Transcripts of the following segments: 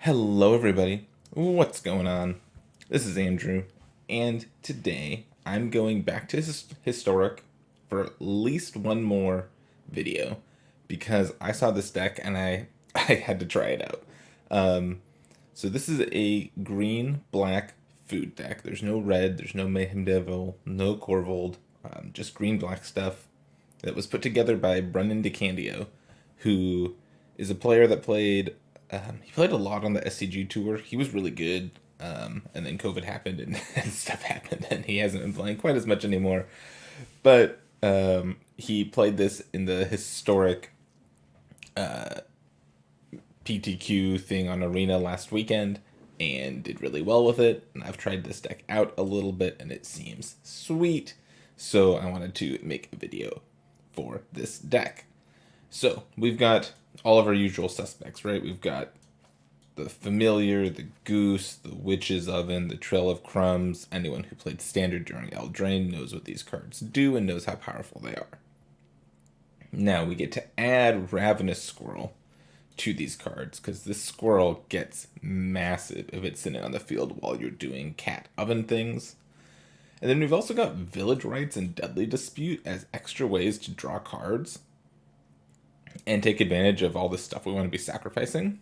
Hello, everybody. What's going on? This is Andrew, and today I'm going back to Historic for at least one more video because I saw this deck and I I had to try it out. So this is a green-black food deck. There's no red, there's no Mayhem Devil, no Corvold, just green-black stuff that was put together by Brennan DeCandio, who is a player that played. He played a lot on the SCG tour. He was really good, and then COVID happened and stuff happened, and he hasn't been playing quite as much anymore. But he played this in the historic PTQ thing on Arena last weekend and did really well with it. And I've tried this deck out a little bit, and it seems sweet. So I wanted to make a video for this deck. So we've got all of our usual suspects, right? We've got the Familiar, the Goose, the Witch's Oven, the Trail of Crumbs. Anyone who played Standard during Eldraine knows what these cards do and knows how powerful they are. Now we get to add Ravenous Squirrel to these cards because this squirrel gets massive if it's sitting on the field while you're doing cat oven things. And then we've also got Village Rites and Deadly Dispute as extra ways to draw cards and take advantage of all the stuff we want to be sacrificing.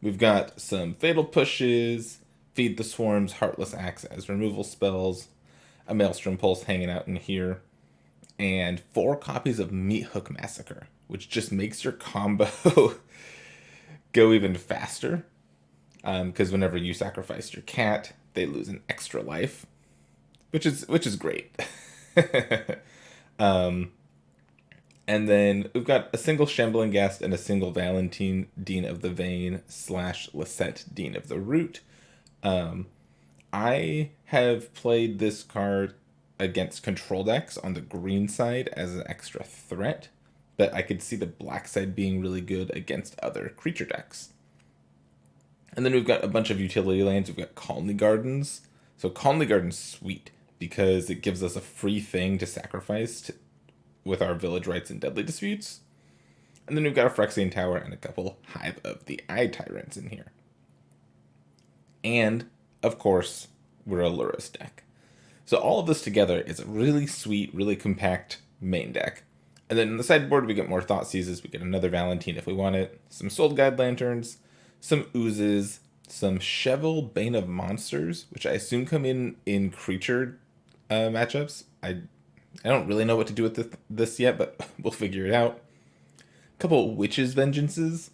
We've got some Fatal Pushes, Feed the Swarms, Heartless Axe as removal spells, a Maelstrom Pulse hanging out in here, and 4 copies of Meat Hook Massacre, which just makes your combo go even faster. Because whenever you sacrifice your cat, they lose an extra life, which is great. And then we've got a single Shambling Ghast and a single Valentine, Dean of the Vein / Lisette, Dean of the Root. I have played this card against control decks on the green side as an extra threat, but I could see the black side being really good against other creature decks. And then we've got a bunch of utility lands. We've got Colony Gardens. So Colony Gardens sweet because it gives us a free thing to sacrifice with our Village Rites and Deadly Disputes. And then we've got a Phyrexian Tower and a couple Hive of the Eye Tyrants in here. And, of course, we're a Lurrus deck. So all of this together is a really sweet, really compact main deck. And then on the sideboard, we get more Thought Seizes. We get another Valentine if we want it. Some Soul Guide Lanterns. Some Oozes. Some Cheval Bane of Monsters, which I assume come in creature matchups. I don't really know what to do with this yet, but we'll figure it out. A couple Witch's Vengeances,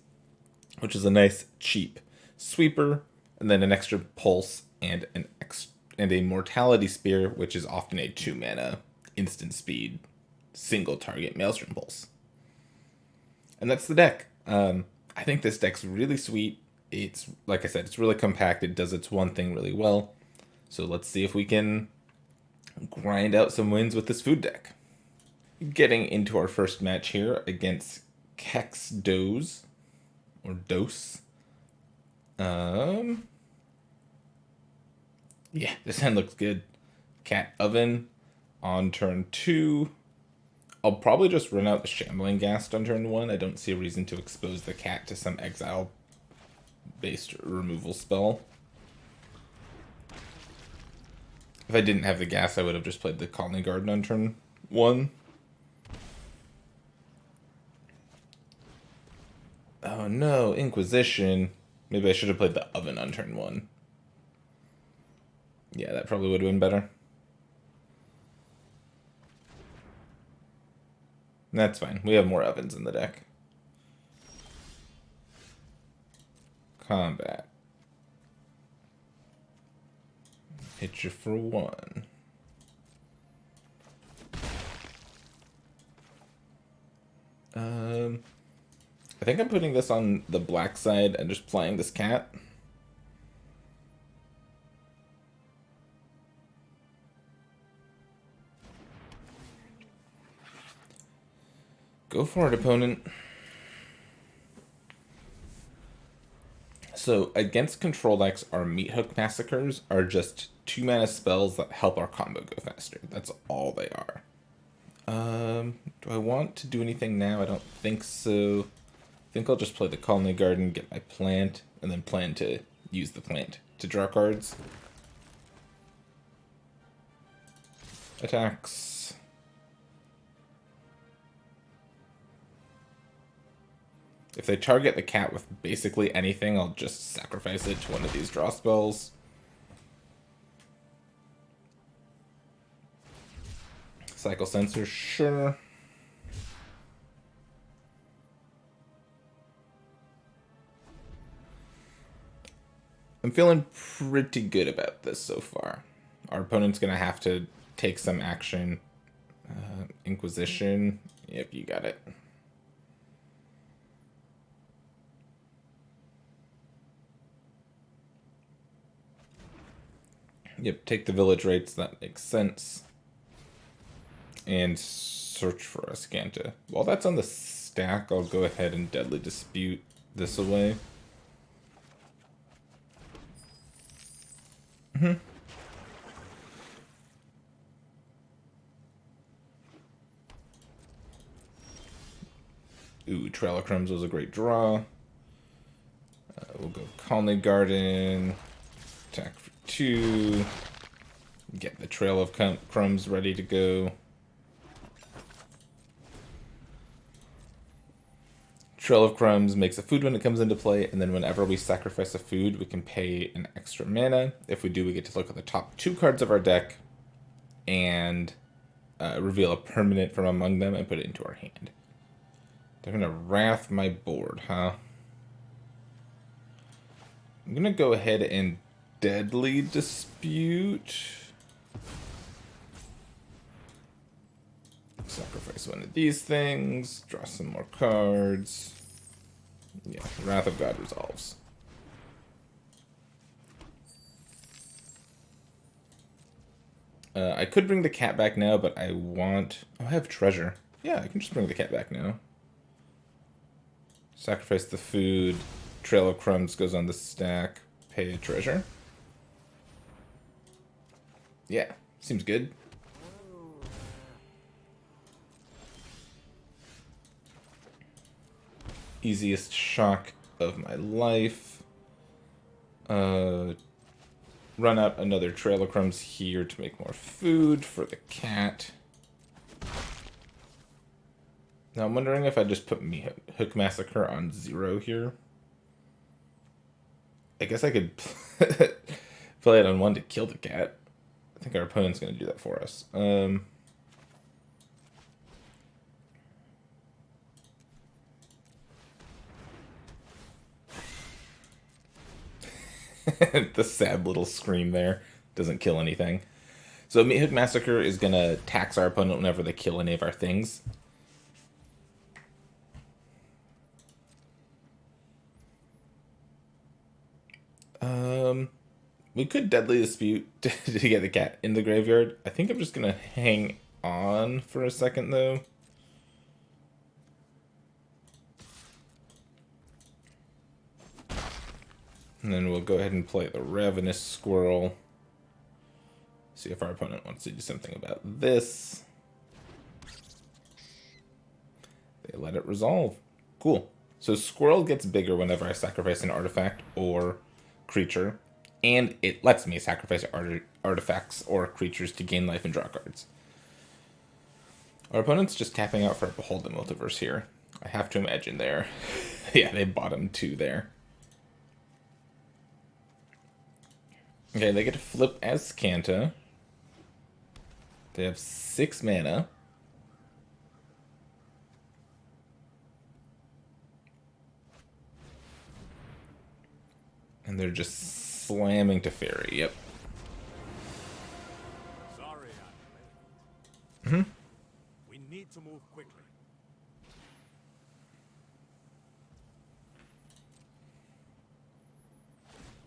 which is a nice, cheap sweeper. And then an extra Pulse and a Mortality Spear, which is often a 2-mana instant speed single target Maelstrom Pulse. And that's the deck. I think this deck's really sweet. It's, like I said, it's really compact. It does its one thing really well. So let's see if we can grind out some wins with this food deck. Getting into our first match here against Kex Doze, or Dose. Yeah, this hand looks good. Cat Oven on turn 2. I'll probably just run out the Shambling Ghast on turn 1. I don't see a reason to expose the cat to some exile-based removal spell. If I didn't have the gas, I would have just played the Colony Garden on turn 1. Oh no, Inquisition. Maybe I should have played the Oven on turn 1. Yeah, that probably would have been better. That's fine. We have more ovens in the deck. Combat. Hit you for 1. I think I'm putting this on the black side and just playing this cat. Go for it, opponent. So against control decks, our Meat Hook Massacres are just 2-mana spells that help our combo go faster. That's all they are. Do I want to do anything now? I don't think so. I think I'll just play the Colony Garden, get my plant, and then plan to use the plant to draw cards. Attacks. If they target the cat with basically anything, I'll just sacrifice it to one of these draw spells. Cycle Sensor, sure. I'm feeling pretty good about this so far. Our opponent's going to have to take some action. Inquisition. Yep, you got it. Yep, take the village rates. That makes sense. And search for a Scanta. While that's on the stack, I'll go ahead and Deadly Dispute this away. Ooh, Trail of Crumbs was a great draw. We'll go Colony Garden. Attack for 2. Get the Trail of Crumbs ready to go. Trail of Crumbs makes a food when it comes into play, and then whenever we sacrifice a food, we can pay an extra mana. If we do, we get to look at the top 2 cards of our deck and reveal a permanent from among them and put it into our hand. They're going to Wrath my board, huh? I'm going to go ahead and Deadly Dispute. Sacrifice one of these things. Draw some more cards. Yeah, Wrath of God resolves. I could bring the cat back now, but I want... Oh, I have treasure. Yeah, I can just bring the cat back now. Sacrifice the food. Trail of Crumbs goes on the stack. Pay a treasure. Yeah, seems good. Easiest shock of my life. Run out another Trail of Crumbs here to make more food for the cat. Now I'm wondering if I just put Hook Massacre on 0 here. I guess I could play it on 1 to kill the cat. I think our opponent's going to do that for us. The sad little scream there doesn't kill anything. So Meat Hook Massacre is going to tax our opponent whenever they kill any of our things. We could Deadly Dispute to get the cat in the graveyard. I think I'm just going to hang on for a second, though. And then we'll go ahead and play the Ravenous Squirrel. See if our opponent wants to do something about this. They let it resolve. Cool. So Squirrel gets bigger whenever I sacrifice an artifact or creature. And it lets me sacrifice artifacts or creatures to gain life and draw cards. Our opponent's just tapping out for a Behold the Multiverse here. I have to imagine there. Yeah, they bottom 2 there. Okay, they get to flip as Scanta. They have 6 mana. And they're just slamming to Fairy, yep. Sorry, I'm late. We need to move quickly.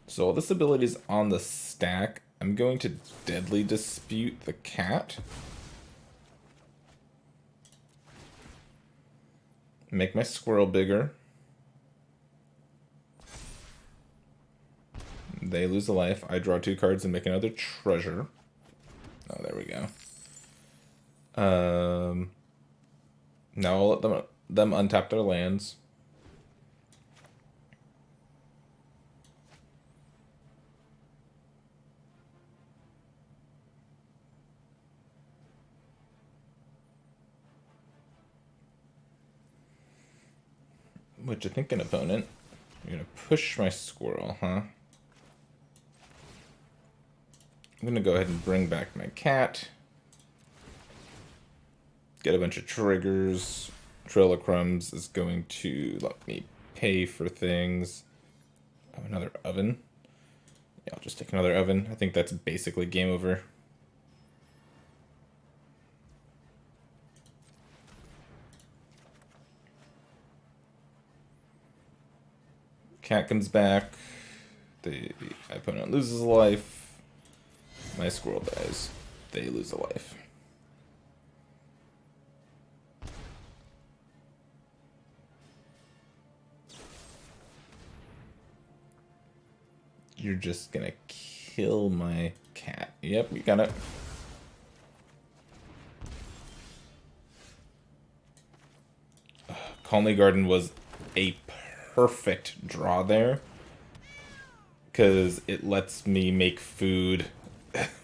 So while this ability is on the stack, I'm going to Deadly Dispute the cat. Make my squirrel bigger. They lose a life. I draw 2 cards and make another treasure. Oh, there we go. Now I'll let them untap their lands. Which I think an opponent. You're gonna push my squirrel, huh? I'm gonna go ahead and bring back my cat. Get a bunch of triggers. Trail of Crumbs is going to let me pay for things. Oh, another oven. Yeah, I'll just take another oven. I think that's basically game over. Cat comes back. The opponent loses a life. My squirrel dies. They lose a life. You're just gonna kill my cat. Yep, you got it. Colony Garden was a perfect draw there, because it lets me make food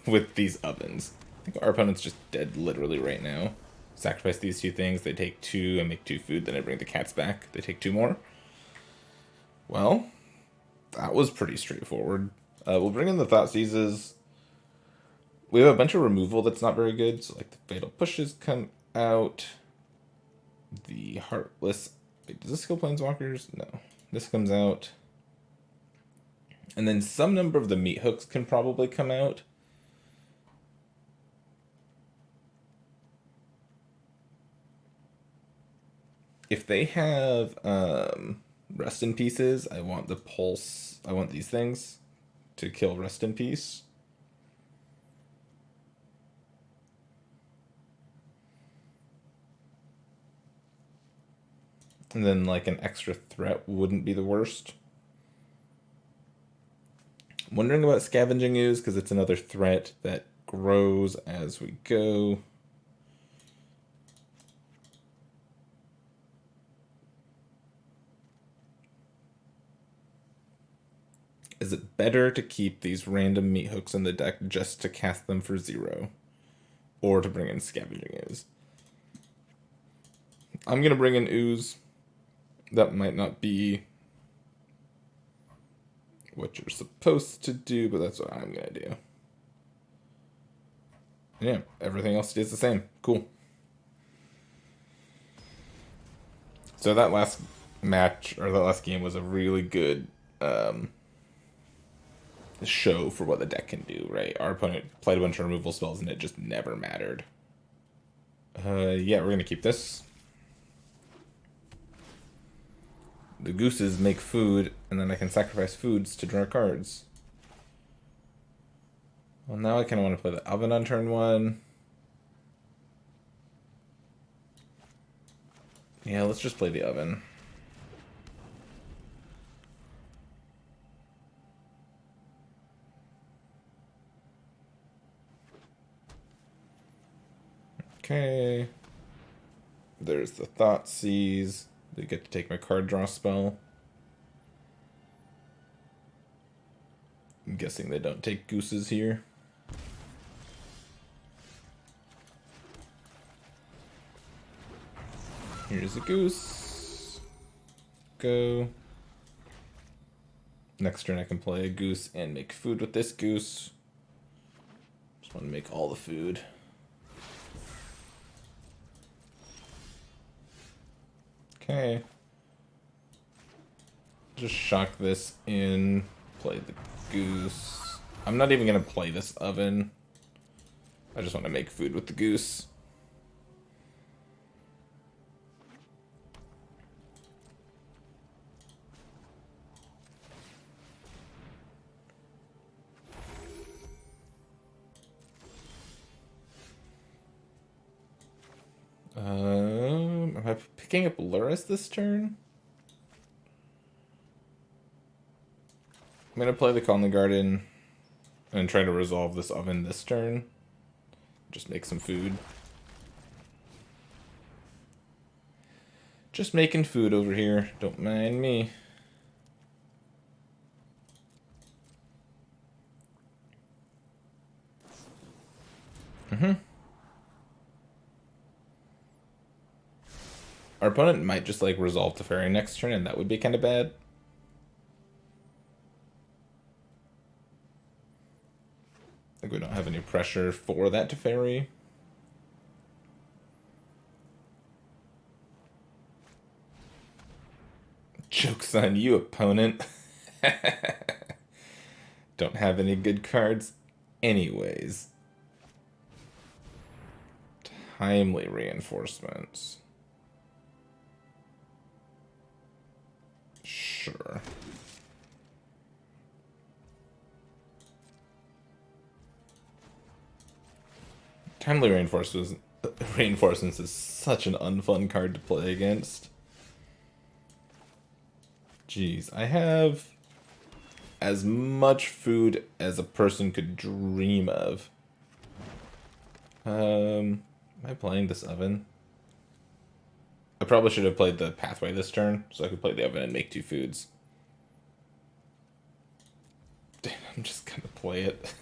with these ovens. I think our opponent's just dead literally right now. Sacrifice these two things, they take 2, I make 2 food, then I bring the cats back, they take 2 more. Well, that was pretty straightforward. We'll bring in the Thought Seizes. We have a bunch of removal that's not very good, so like the Fatal Pushes come out. The Heartless... Wait, does this kill Planeswalkers? No. This comes out. And then some number of the Meat Hooks can probably come out. If they have Rest in Pieces, I want the Pulse. I want these things to kill Rest in Peace. And then like an extra threat wouldn't be the worst. I'm wondering about Scavenging Ooze because it's another threat that grows as we go. Is it better to keep these random Meat Hooks in the deck just to cast them for 0? Or to bring in Scavenging Ooze? I'm going to bring in Ooze. That might not be what you're supposed to do, but that's what I'm going to do. Yeah, everything else stays the same. Cool. So that last match, or that last game, was a really good show for what the deck can do, right? Our opponent played a bunch of removal spells and it just never mattered. Yeah, we're going to keep this. The gooses make food, and then I can sacrifice foods to draw cards. Well, now I kind of want to play the oven on turn 1. Yeah, let's just play the oven. Okay. There's the Thought Seize. They get to take my card draw spell. I'm guessing they don't take gooses here. Here's a goose. Go. Next turn I can play a goose and make food with this goose. Just want to make all the food. Okay. Just shock this in. Play the goose. I'm not even going to play this oven. I just want to make food with the goose. Am I picking up Lurrus this turn? I'm going to play the Colony Garden and try to resolve this oven this turn. Just make some food. Just making food over here. Don't mind me. Our opponent might just like resolve Teferi next turn, and that would be kind of bad. Like we don't have any pressure for that Teferi. Joke's on you, opponent. Don't have any good cards anyways. Timely reinforcements. Sure. Timely reinforcements is such an unfun card to play against. Jeez, I have as much food as a person could dream of. Am I playing this oven? I probably should have played the pathway this turn, so I could play the oven and make 2 foods. Damn, I'm just gonna play it.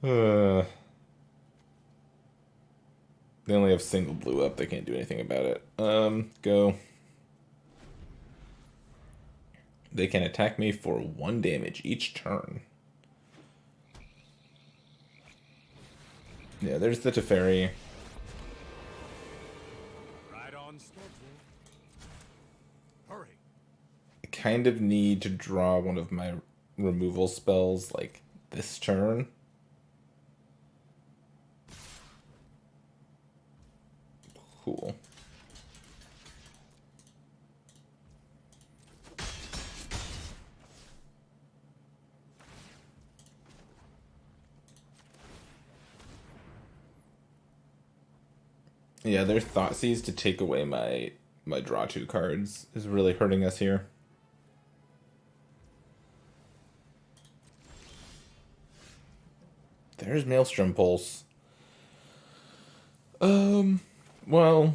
They only have single blue up, they can't do anything about it. Go. They can attack me for 1 damage each turn. Yeah, there's the Teferi. Right on schedule. Hurry. I kind of need to draw one of my removal spells like this turn. Cool. Yeah, their Thoughtseize to take away my draw 2 cards is really hurting us here. There's Maelstrom Pulse. Well,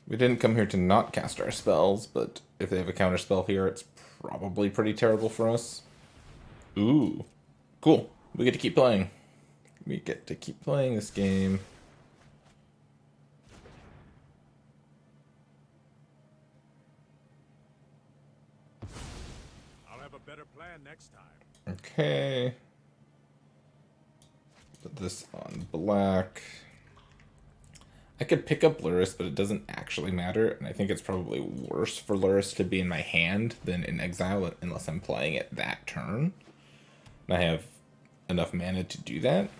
we didn't come here to not cast our spells, but if they have a counter spell here, it's probably pretty terrible for us. Ooh, cool. We get to keep playing. We get to keep playing this game. I'll have a better plan next time. Okay. Put this on black. I could pick up Lurrus, but it doesn't actually matter, and I think it's probably worse for Lurrus to be in my hand than in exile unless I'm playing it that turn. And I have enough mana to do that.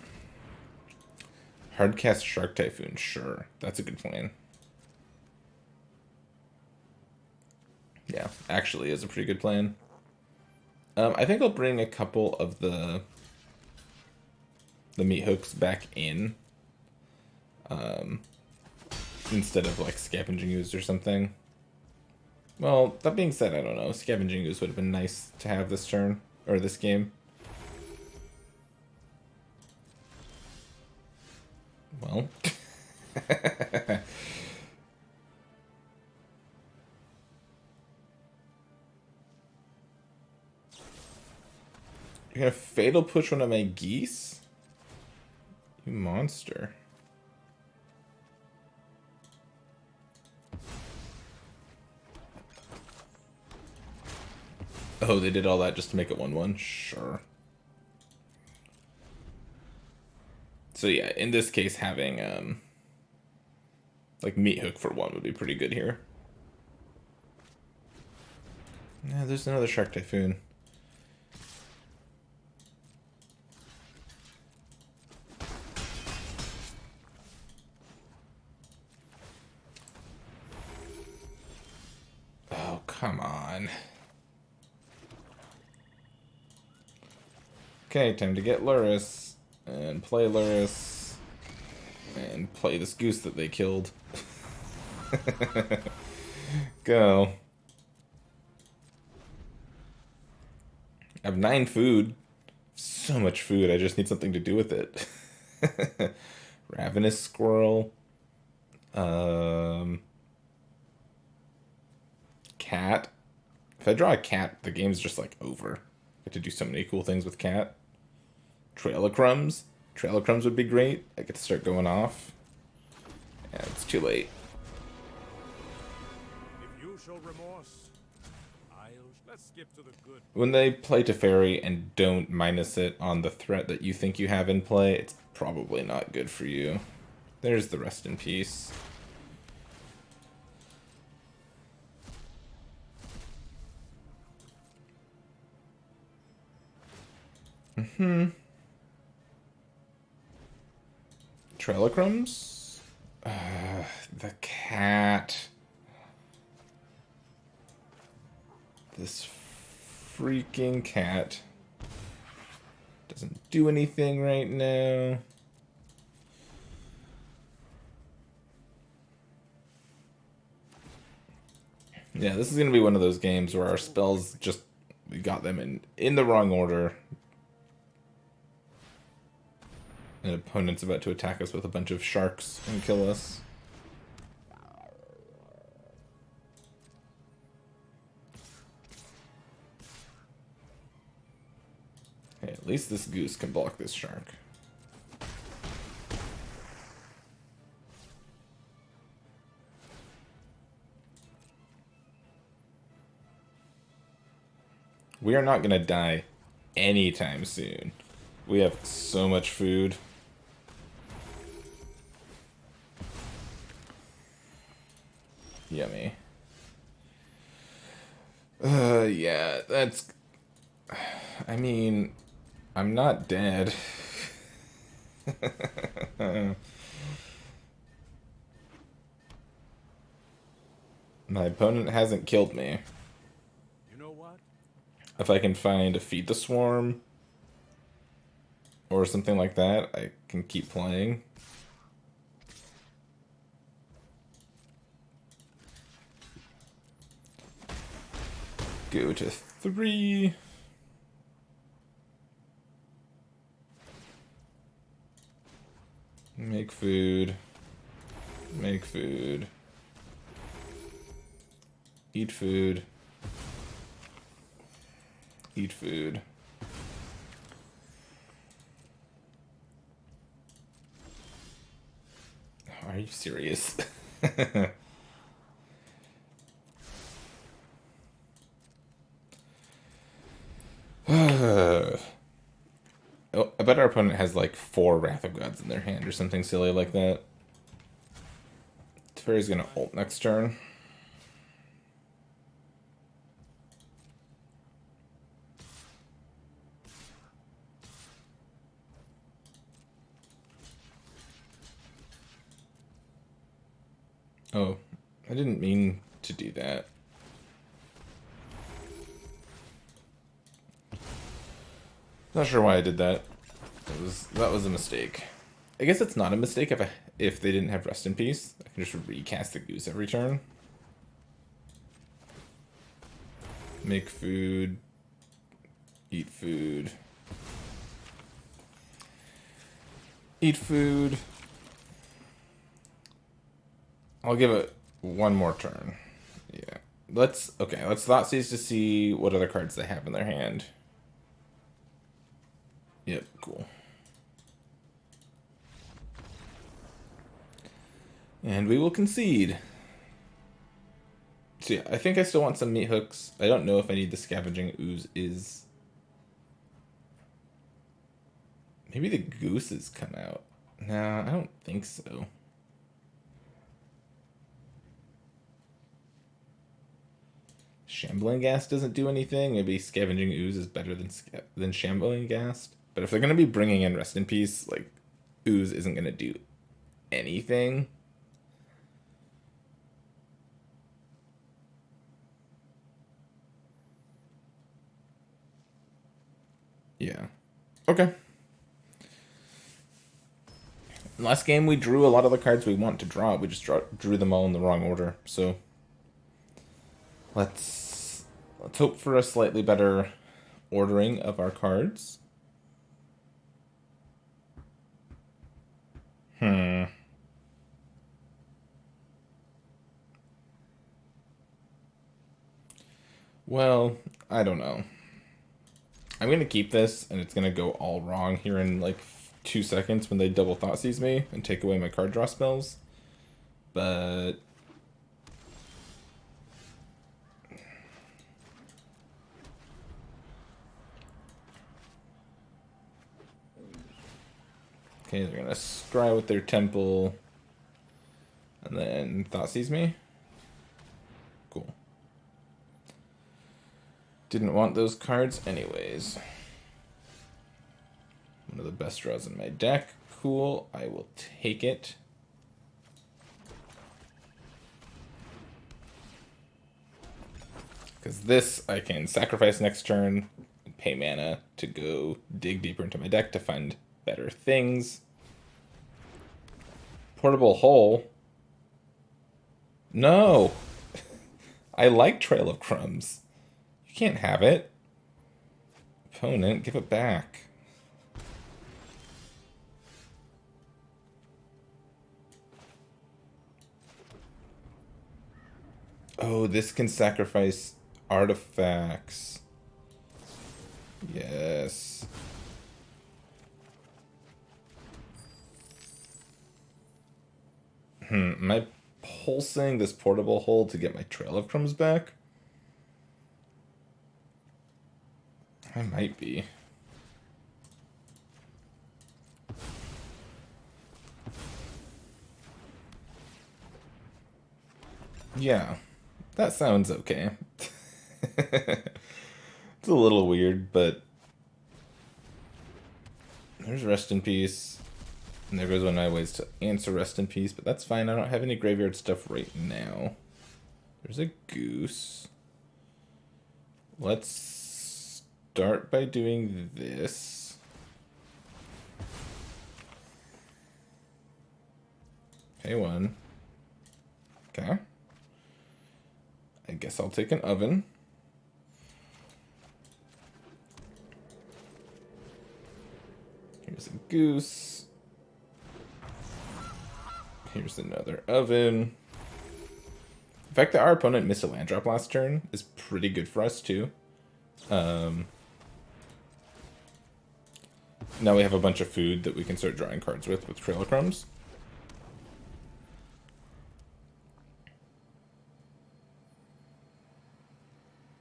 Hardcast Shark Typhoon, sure. That's a good plan. Yeah, actually is a pretty good plan. I think I'll bring a couple of the meat hooks back in. Instead of like Scavenging Ooze or something. Well, that being said, I don't know. Scavenging Ooze would have been nice to have this turn, or this game. Well. You're gonna Fatal Push one of my geese? You monster. Oh, they did all that just to make it 1/1? Sure. So yeah, in this case, having like Meat Hook for 1 would be pretty good here. Yeah, there's another Shark Typhoon. Oh, come on. Okay, time to get Lurrus, and play Lurrus, and play this goose that they killed. Go. I have 9 food. So much food, I just need something to do with it. Ravenous Squirrel. Cat. If I draw a cat, the game's just like over. I get to do so many cool things with cat. Trail of Crumbs. Trail of Crumbs would be great. I get to start going off. Yeah, it's too late. show remorse. Let's skip to the good. When they play Teferi and don't minus it on the threat that you think you have in play, it's probably not good for you. There's the rest in peace. Trellicrums? The cat. This freaking cat doesn't do anything right now. Yeah, this is going to be one of those games where our spells just, we got them in the wrong order. An opponent's about to attack us with a bunch of sharks and kill us. Hey, at least this goose can block this shark. We are not going to die anytime soon. We have so much food. Yummy. Yeah, that's... I mean, I'm not dead. My opponent hasn't killed me. You know what? If I can find a Feed the Swarm or something like that, I can keep playing. Go to 3. Make food. Make food. Eat food. Eat food. Are you serious? Oh, I bet our opponent has like 4 Wrath of Gods in their hand or something silly like that. Teferi's gonna ult next turn. Oh, I didn't mean to do that. Not sure why I did that. That was a mistake. I guess it's not a mistake if they didn't have Rest in Peace. I can just recast the goose every turn. Make food. Eat food. Eat food. I'll give it one more turn. Yeah. Let's Thoughtseize to see what other cards they have in their hand. Yep, cool. And we will concede. So yeah, I think I still want some meat hooks. I don't know if I need the Scavenging Ooze is. Maybe the gooses come out. Nah, I don't think so. Shambling Ghast doesn't do anything. Maybe Scavenging Ooze is better than Shambling Ghast. But if they're going to be bringing in Rest in Peace, like, Ooze isn't going to do anything. Yeah. Okay. Last game we drew a lot of the cards we want to draw. We just drew them all in the wrong order. So let's hope for a slightly better ordering of our cards. Well, I don't know. I'm going to keep this, and it's going to go all wrong here in, like, 2 seconds when they double Thoughtseize me and take away my card draw spells. But Okay, they're gonna scry with their temple. And then Thought Sees Me. Cool. Didn't want those cards anyways. One of the best draws in my deck. Cool. I will take it. Because this, I can sacrifice next turn and pay mana to go dig deeper into my deck to find better things. Portable Hole. No! I like Trail of Crumbs. You can't have it. Opponent, give it back. Oh, this can sacrifice artifacts. Yes. Am I pulsing this Portable Hole to get my Trail of Crumbs back? I might be. Yeah, that sounds okay. It's a little weird, but there's Rest in Peace. And there goes one of my ways to answer Rest in Peace, but that's fine. I don't have any graveyard stuff right now. There's a Goose. Let's start by doing this. Pay one. Okay. I guess I'll take an oven. Here's a Goose. Here's another oven. The fact that our opponent missed a land drop last turn is pretty good for us, too. Now we have a bunch of food that we can start drawing cards with Trail of Crumbs.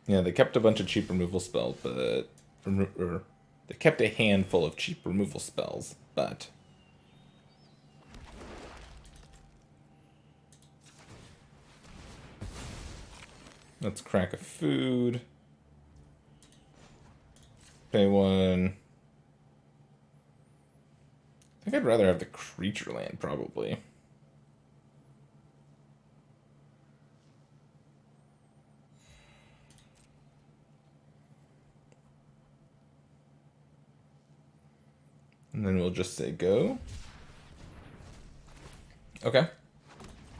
Yeah, they kept a bunch of cheap removal spells, but... Or they kept a handful of cheap removal spells, but... Let's crack a food. Pay one. I think I'd rather have the creature land, probably. And then we'll just say go. Okay.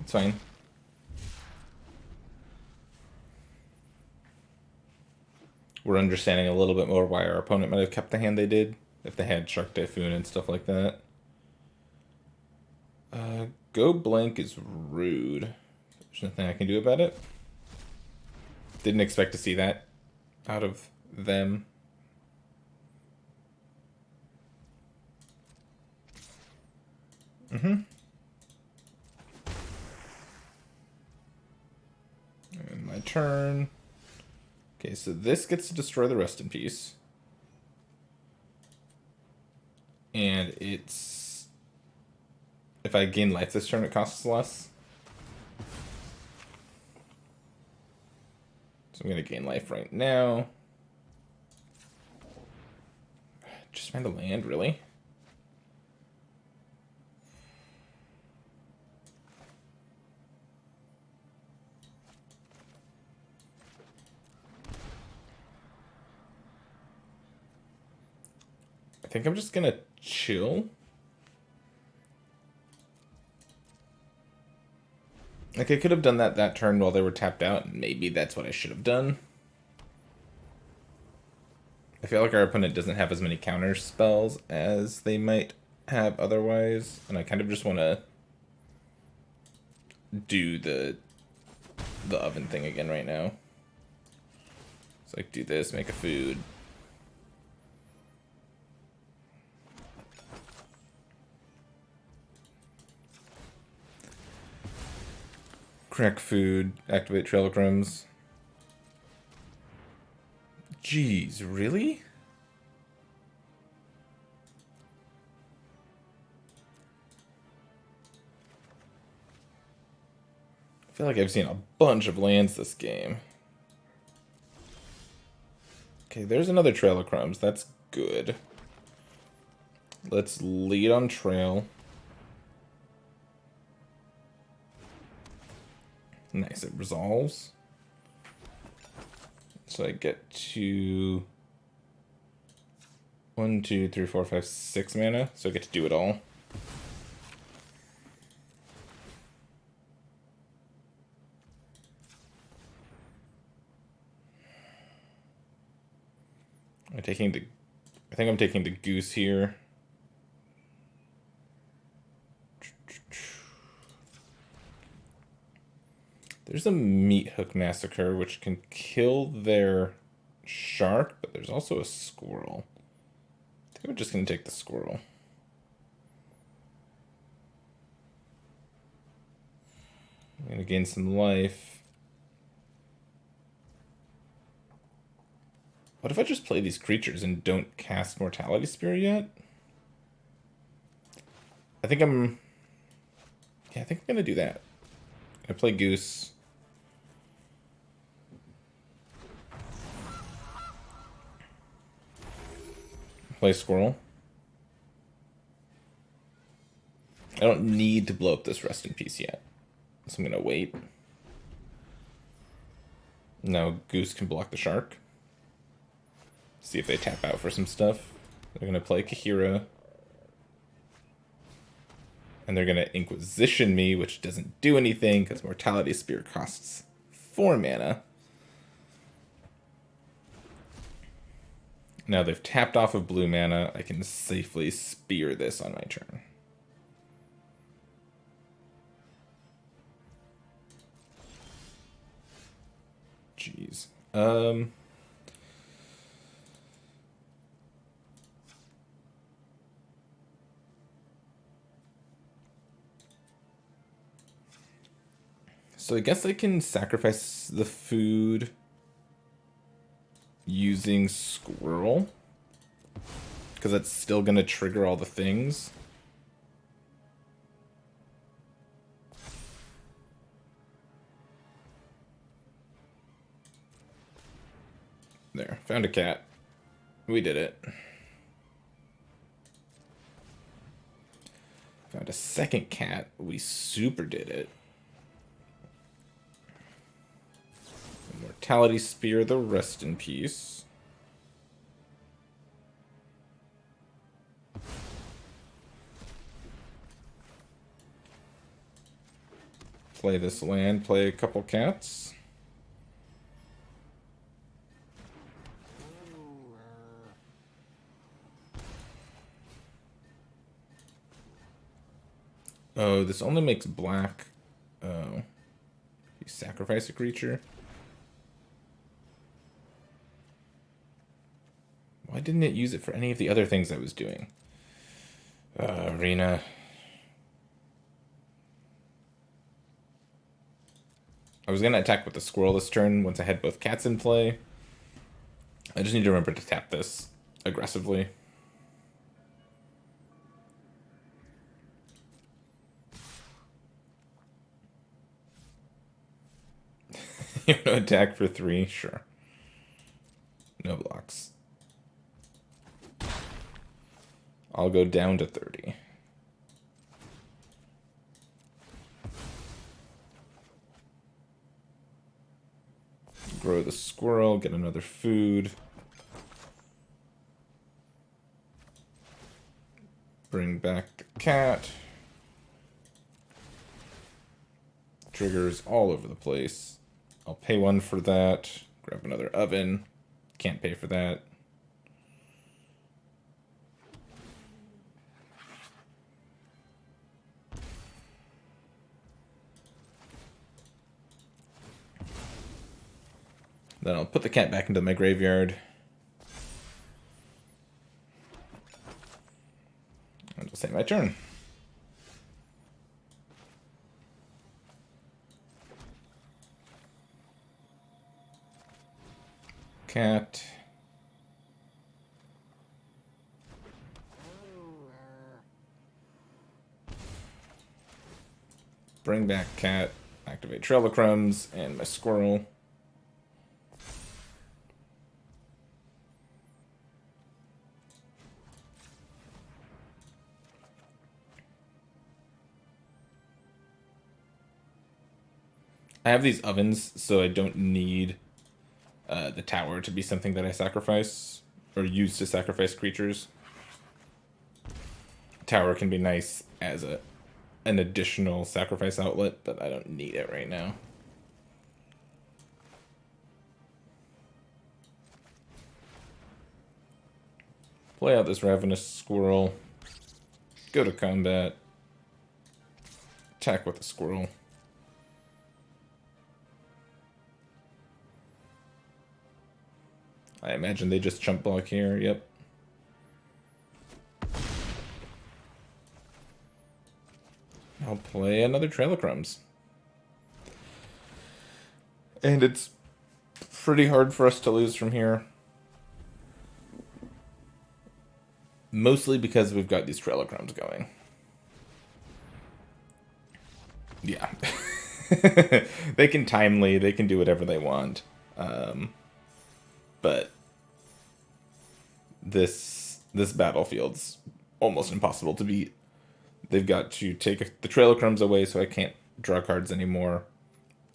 It's fine. We're understanding a little bit more why our opponent might have kept the hand they did, if they had Shark Typhoon and stuff like that. Go blank is rude. There's nothing I can do about it. Didn't expect to see that out of them. And my turn. Okay, so this gets to destroy the Rest in Peace. And it's... If I gain life this turn, it costs less. So I'm going to gain life right now. Just find a land, really? I think I'm just gonna chill. Like, I could have done that turn while they were tapped out, and maybe that's what I should have done. I feel like our opponent doesn't have as many counter spells as they might have otherwise, and I kind of just want to do the oven thing again right now. It's like, do this, make a food. Crack food, activate Trail of Crumbs. Jeez, really? feel like I've seen a bunch of lands this game. Okay, there's another Trail of Crumbs. That's good. Let's lead on Trail. Nice, it resolves. So I get to 1, 2, 3, 4, 5, 6 mana. So I get to do it all. I think I'm taking the Goose here. There's a Meat Hook Massacre, which can kill their shark, but there's also a squirrel. I think I'm just going to take the squirrel. I'm going to gain some life. What if I just play these creatures and don't cast Mortality Spear yet? I think I'm going to do that. I play Goose. Play Squirrel. I don't need to blow up this Rest in Peace yet, so I'm going to wait. Now Goose can block the Shark. See if they tap out for some stuff. They're going to play Kahira. And they're going to Inquisition me, which doesn't do anything because Mortality Spear costs 4 mana. Now they've tapped off of blue mana. I can safely spear this on my turn. Jeez. So I guess I can sacrifice the food using Squirrel, because that's still going to trigger all the things. There, found a cat. We did it. Found a second cat. We super did it. Mortality Spear, the Rest in Peace. Play this land, play a couple cats. Oh, this only makes black. Oh. You sacrifice a creature? Why didn't it use it for any of the other things I was doing? Arena. I was going to attack with the squirrel this turn once I had both cats in play. I just need to remember to tap this aggressively. You want to attack for 3? Sure. No blocks. I'll go down to 30. Grow the squirrel, get another food. Bring back the cat. Triggers all over the place. I'll pay 1 for that. Grab another oven. Can't pay for that. Then I'll put the cat back into my graveyard. And it'll say my turn. Cat. Bring back cat. I activate Trail of Crumbs and my squirrel. I have these ovens, so I don't need the tower to be something that I sacrifice or use to sacrifice creatures. Tower can be nice as an additional sacrifice outlet, but I don't need it right now. Play out this Ravenous Squirrel. Go to combat. Attack with the squirrel. I imagine they just chump block here, yep. I'll play another Trail of Crumbs. And it's pretty hard for us to lose from here. Mostly because we've got these Trail of Crumbs going. Yeah. They can timely, they can do whatever they want. But this battlefield's almost impossible to beat. They've got to take the Trail of Crumbs away, so I can't draw cards anymore.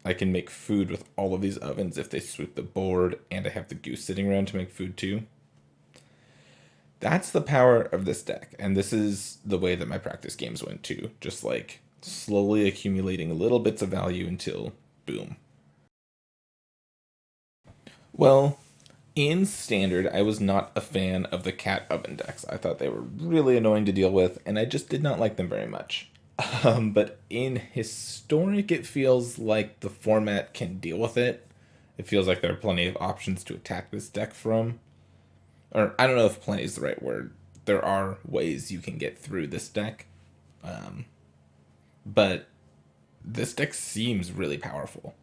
I can make food with all of these ovens if they sweep the board, and I have the goose sitting around to make food too. That's the power of this deck, and this is the way that my practice games went too. Just like slowly accumulating little bits of value until boom. Well, in Standard, I was not a fan of the cat oven decks. I thought they were really annoying to deal with, and I just did not like them very much. But in Historic, it feels like the format can deal with it. It feels like there are plenty of options to attack this deck from. Or, I don't know if plenty is the right word. There are ways you can get through this deck. But this deck seems really powerful.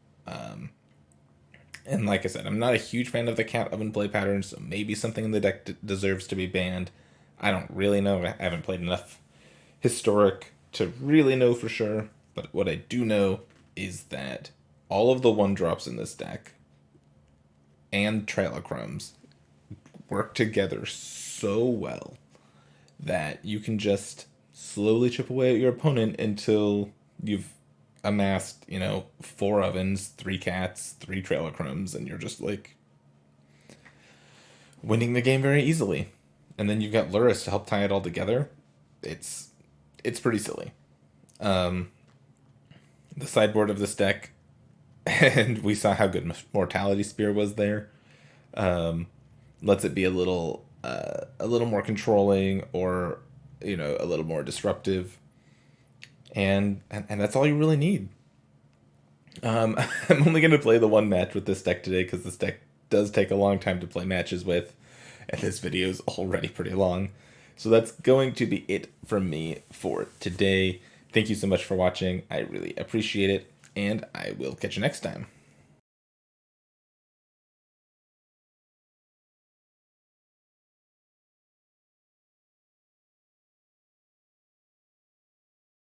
And like I said, I'm not a huge fan of the cat oven play pattern, so maybe something in the deck deserves to be banned. I don't really know. I haven't played enough Historic to really know for sure. But what I do know is that all of the 1-drops in this deck and Trail of Crumbs work together so well that you can just slowly chip away at your opponent until you've amassed, 4 ovens, 3 cats, 3 Trail of Crumbs, and you're just like winning the game very easily. And then you've got Lurrus to help tie it all together. It's pretty silly. The sideboard of this deck, and we saw how good Mortality Spear was there. Lets it be a little more controlling, or a little more disruptive. And that's all you really need. I'm only going to play the one match with this deck today because this deck does take a long time to play matches with, and this video is already pretty long. So that's going to be it from me for today. Thank you so much for watching. I really appreciate it, and I will catch you next time.